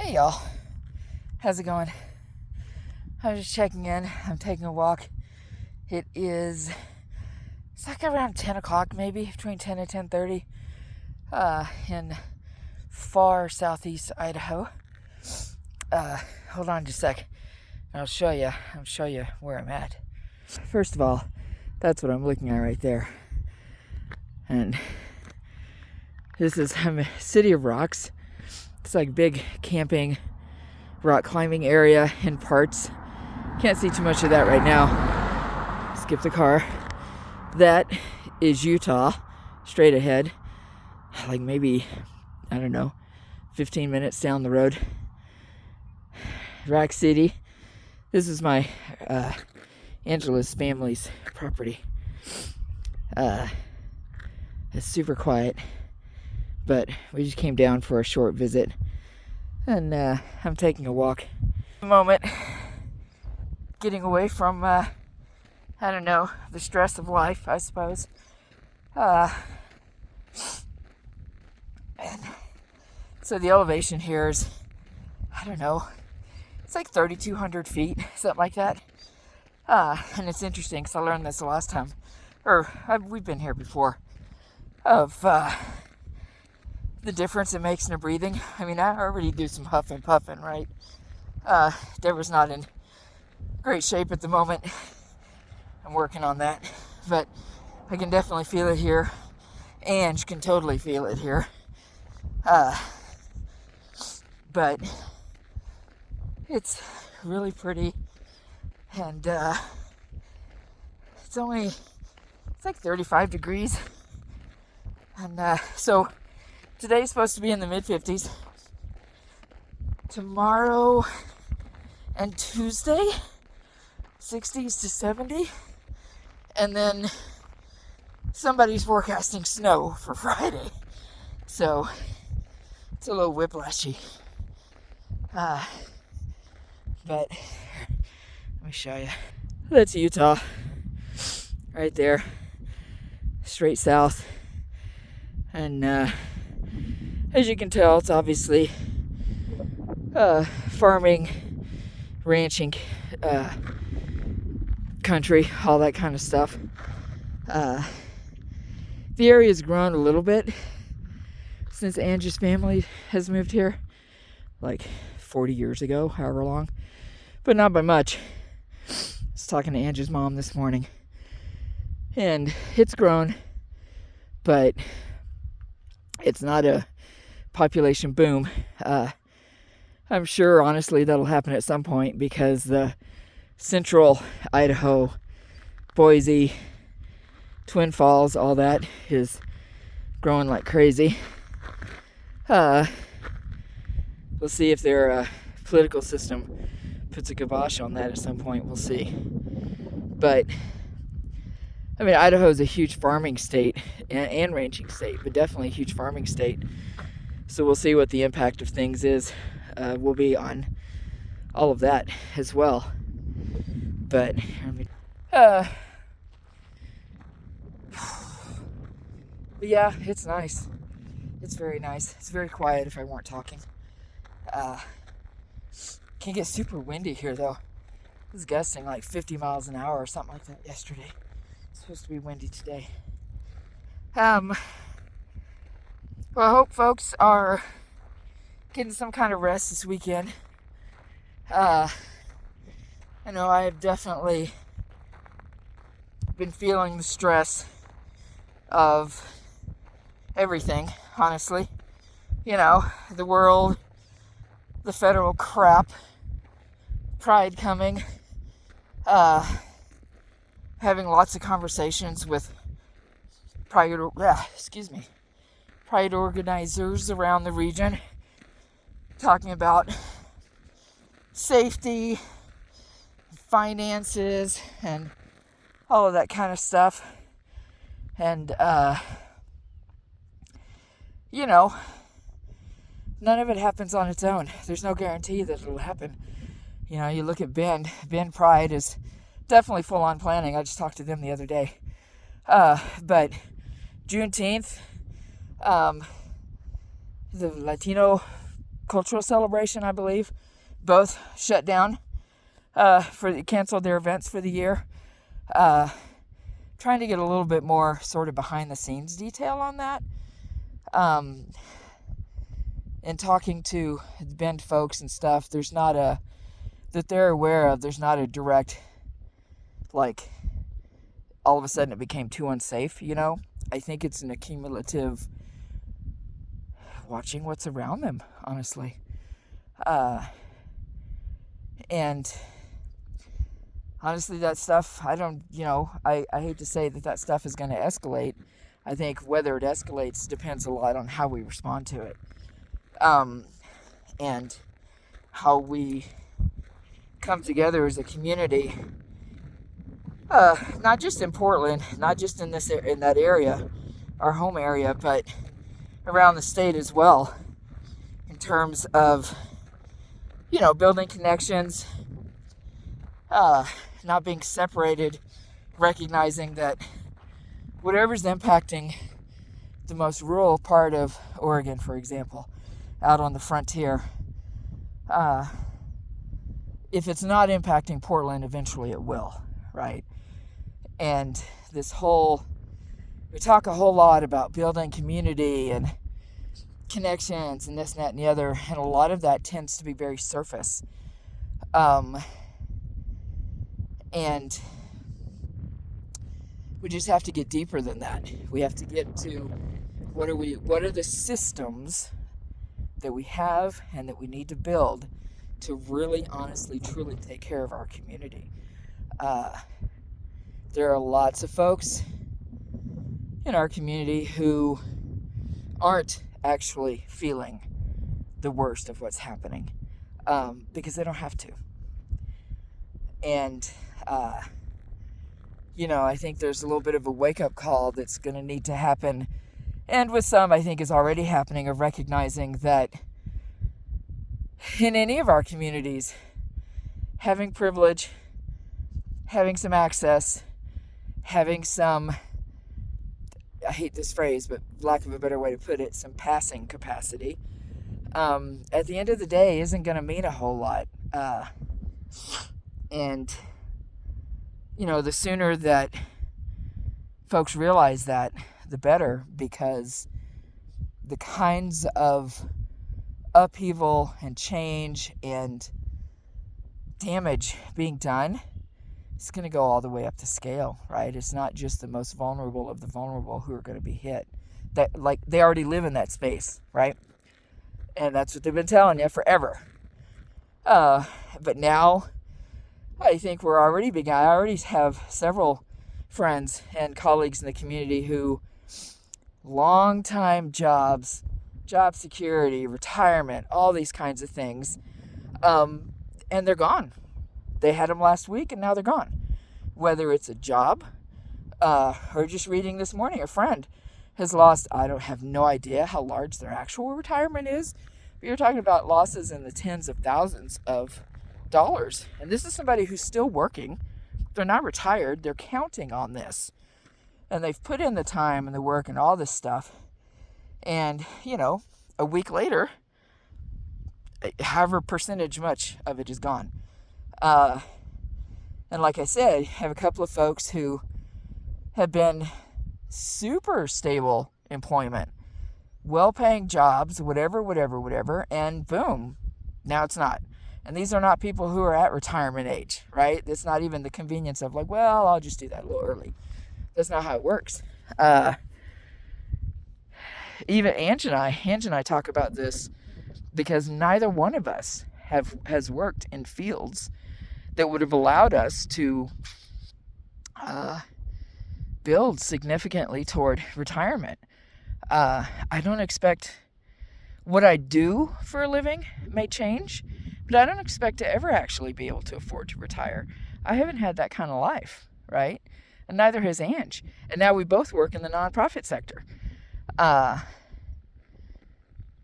Hey y'all, how's it going? I'm just checking in. I'm taking a walk. It's like around 10 o'clock maybe, between 10 and 10:30, in far southeast Idaho. Hold on just a sec. I'll show you where I'm at. First of all, that's what I'm looking at right there. And this is a city of rocks. It's like big camping, rock climbing area in parts. Can't see too much of that right now. Skip the car. That is Utah, straight ahead. Like maybe, 15 minutes down the road. Rock City. This is my Angela's family's property. It's super quiet, but we just came down for a short visit, and I'm taking a walk. A moment, getting away from the stress of life, I suppose. And so the elevation here is, it's like 3,200 feet, something like that. And it's interesting because I learned this the last time, we've been here before, of the difference it makes in the breathing. I mean, I already do some huffing puffing, right? Deborah's not in great shape at the moment. I'm working on that, but I can definitely feel it here. Ange can totally feel it here. But it's really pretty, and it's like 35 degrees, and so today's supposed to be in the mid-50s. Tomorrow and Tuesday, 60s to 70, and then somebody's forecasting snow for Friday, so it's a little whiplashy. But let me show you. That's Utah, right there, straight south, and as you can tell, it's obviously farming, ranching country, all that kind of stuff. The area's grown a little bit since Angie's family has moved here, like 40 years ago, however long, but not by much. I was talking to Angie's mom this morning, and it's grown, but it's not a population boom. I'm sure, honestly, that'll happen at some point because the central Idaho, Boise, Twin Falls, all that is growing like crazy. We'll see if their political system puts a kibosh on that at some point. We'll see. But, I mean, Idaho is a huge farming state and ranching state, but definitely a huge farming state. So we'll see what the impact of things will be on all of that as well. But, but yeah, it's nice. It's very nice. It's very quiet if I weren't talking. Can get super windy here though. It was gusting like 50 miles an hour or something like that yesterday. It's supposed to be windy today. Well, I hope folks are getting some kind of rest this weekend. I know I have definitely been feeling the stress of everything, honestly. The world, the federal crap, Pride coming, having lots of conversations with Pride organizers around the region, talking about safety, finances, and all of that kind of stuff. And, none of it happens on its own. There's no guarantee that it'll happen. You look at Ben Pride is definitely full on planning. I just talked to them the other day. But Juneteenth, the Latino cultural celebration, I believe, both shut down, canceled their events for the year. Trying to get a little bit more sort of behind the scenes detail on that. And talking to the Bend folks and stuff, that they're aware of, there's not a direct, like, all of a sudden it became too unsafe, I think it's an accumulative watching what's around them, honestly. And honestly, that stuff, I hate to say that stuff is going to escalate. I think whether it escalates depends a lot on how we respond to it. And how we come together as a community, not just in Portland, not just in that area, our home area, but around the state as well, in terms of, building connections, not being separated, recognizing that whatever's impacting the most rural part of Oregon, for example, out on the frontier, if it's not impacting Portland, eventually it will, right? And we talk a whole lot about building community and connections and this and that and the other, and a lot of that tends to be very surface. And we just have to get deeper than that. We have to get to what are the systems that we have and that we need to build to really, honestly, truly take care of our community. There are lots of folks in our community who aren't actually feeling the worst of what's happening, because they don't have to. And, I think there's a little bit of a wake-up call that's going to need to happen, and with some, I think, is already happening, of recognizing that in any of our communities, having privilege, having some access, having some, I hate this phrase, but lack of a better way to put it, some passing capacity, at the end of the day isn't going to mean a whole lot. And, the sooner that folks realize that, the better, because the kinds of upheaval and change and damage being done, it's going to go all the way up the scale, right? It's not just the most vulnerable of the vulnerable who are going to be hit. That, like, they already live in that space, right? And that's what they've been telling you forever. But now, I think I already have several friends and colleagues in the community who long-time jobs, job security, retirement, all these kinds of things, and they're gone. They had them last week and now they're gone. Whether it's a job, or just reading this morning, a friend has lost, I don't have no idea how large their actual retirement is, but you're talking about losses in the tens of thousands of dollars. And this is somebody who's still working. They're not retired. They're counting on this. And they've put in the time and the work and all this stuff. And, a week later, however percentage much of it is gone. And like I said, I have a couple of folks who have been super stable employment, well-paying jobs, whatever, and boom, now it's not. And these are not people who are at retirement age, right? It's not even the convenience of like, well, I'll just do that a little early. That's not how it works. Even Ange and I talk about this because neither one of us has worked in fields that would have allowed us to build significantly toward retirement. I don't expect what I do for a living may change, but I don't expect to ever actually be able to afford to retire. I haven't had that kind of life, right? And neither has Ange. And now we both work in the nonprofit sector, and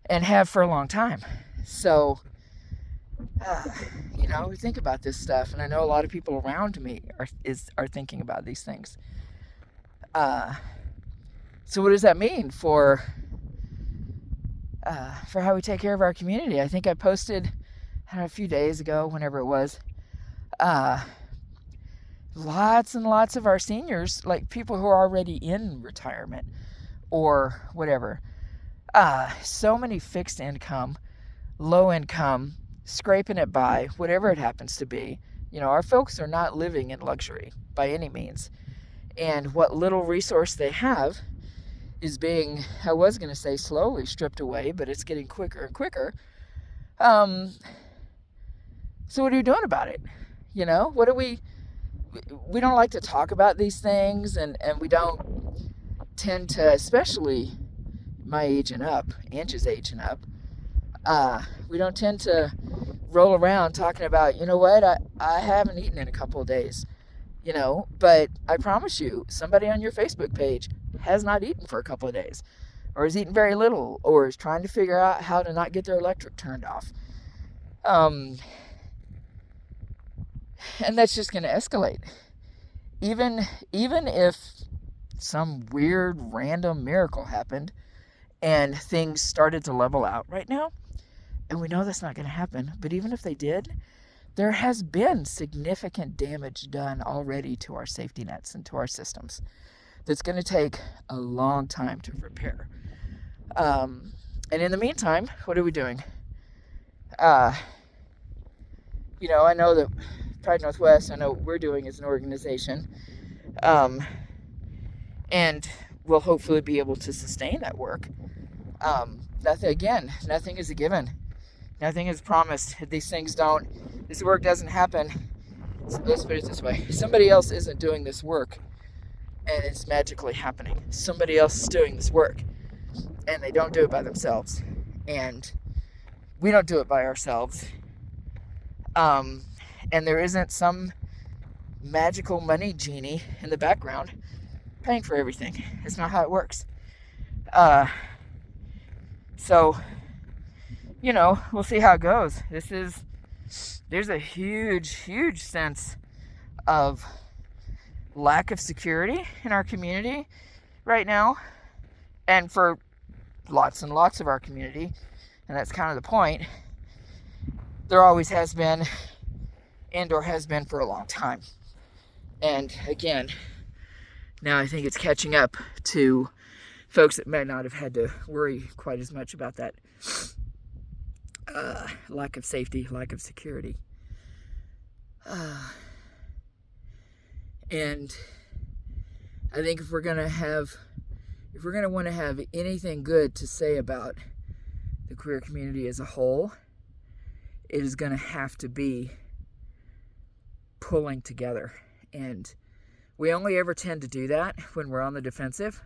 have for a long time. So, we think about this stuff, and I know a lot of people around me are thinking about these things. So what does that mean for for how we take care of our community. I think I posted, I don't know, a few days ago, whenever it was, lots and lots of our seniors, like people who are already in retirement or whatever, so many fixed income, low income, scraping it by, whatever it happens to be. Our folks are not living in luxury by any means. And what little resource they have is being, I was going to say slowly stripped away, but it's getting quicker and quicker. So what are you doing about it? What do we don't like to talk about these things, and we don't tend to, especially my age and up, Angie's age and up, we don't tend to roll around talking about, what, I haven't eaten in a couple of days, but I promise you, somebody on your Facebook page has not eaten for a couple of days, or has eaten very little, or is trying to figure out how to not get their electric turned off. And that's just going to escalate. Even if some weird random miracle happened and things started to level out right now, and we know that's not going to happen, but even if they did, there has been significant damage done already to our safety nets and to our systems that's going to take a long time to repair. And in the meantime, what are we doing? I know that Pride Northwest, I know what we're doing as an organization, and we'll hopefully be able to sustain that work. Nothing is a given. Nothing is promised. This work doesn't happen. Let's put it this way. Somebody else isn't doing this work, and it's magically happening. Somebody else is doing this work, and they don't do it by themselves. And we don't do it by ourselves. And there isn't some magical money genie in the background paying for everything. It's not how it works. So, we'll see how it goes. There's a huge sense of lack of security in our community right now, and for lots and lots of our community, and that's kind of the point. There always has been, and/or has been for a long time. And again, now I think it's catching up to folks that might not have had to worry quite as much about that lack of safety, lack of security. And I think if we're going to want to have anything good to say about the queer community as a whole, it is going to have to be pulling together. And we only ever tend to do that when we're on the defensive.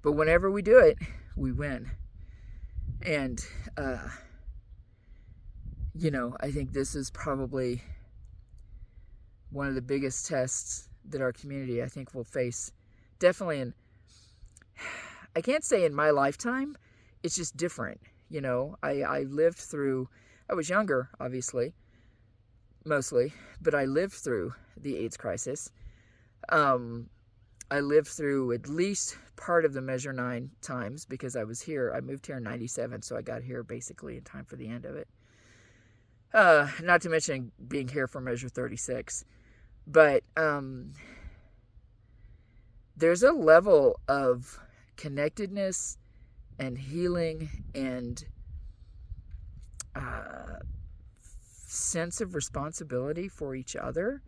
But whenever we do it, we win. And, I think this is probably one of the biggest tests that our community, I think, will face. Definitely I can't say in my lifetime, it's just different. I lived through, I was younger, obviously, mostly, but I lived through the AIDS crisis. I lived through at least part of the Measure 9 times because I was here. I moved here in 97, so I got here basically in time for the end of it. Not to mention being here for Measure 36. But there's a level of connectedness and healing and sense of responsibility for each other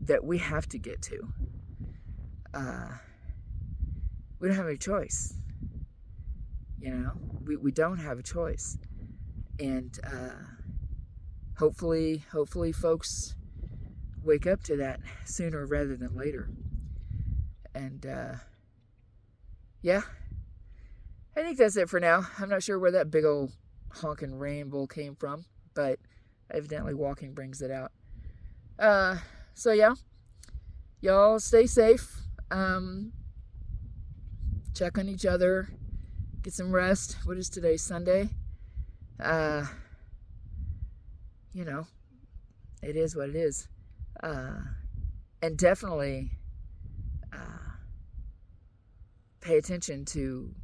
that we have to get to. We don't have any choice. We don't have a choice. And hopefully folks wake up to that sooner rather than later. And I think that's it for now. I'm not sure where that big old honking rainbow came from, but evidently walking brings it out. So yeah, y'all stay safe. Check on each other. Get some rest. What is today? Sunday? It is what it is. And definitely pay attention to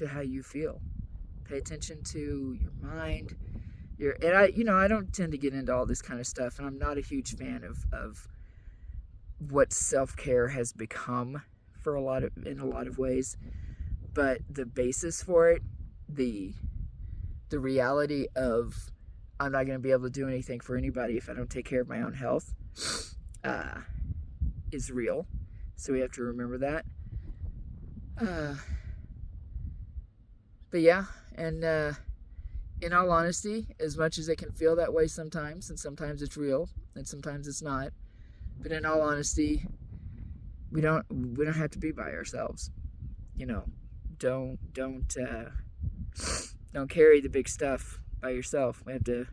how you feel. Pay attention to your mind. I don't tend to get into all this kind of stuff, and I'm not a huge fan of what self-care has become in a lot of ways. But the basis for it, the reality of I'm not going to be able to do anything for anybody if I don't take care of my own health, is real. So we have to remember that. But yeah, and in all honesty, as much as it can feel that way sometimes, and sometimes it's real, and sometimes it's not, but in all honesty, we don't have to be by ourselves. Don't carry the big stuff by yourself. We have to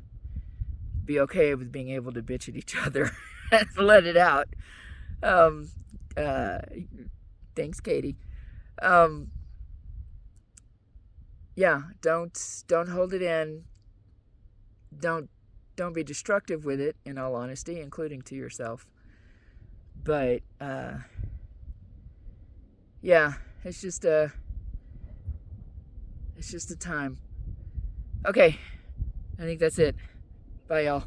be okay with being able to bitch at each other and let it out. Thanks, Katie. Yeah, don't hold it in. Don't be destructive with it, in all honesty, including to yourself. But yeah, it's just a time. Okay, I think that's it. Bye, y'all.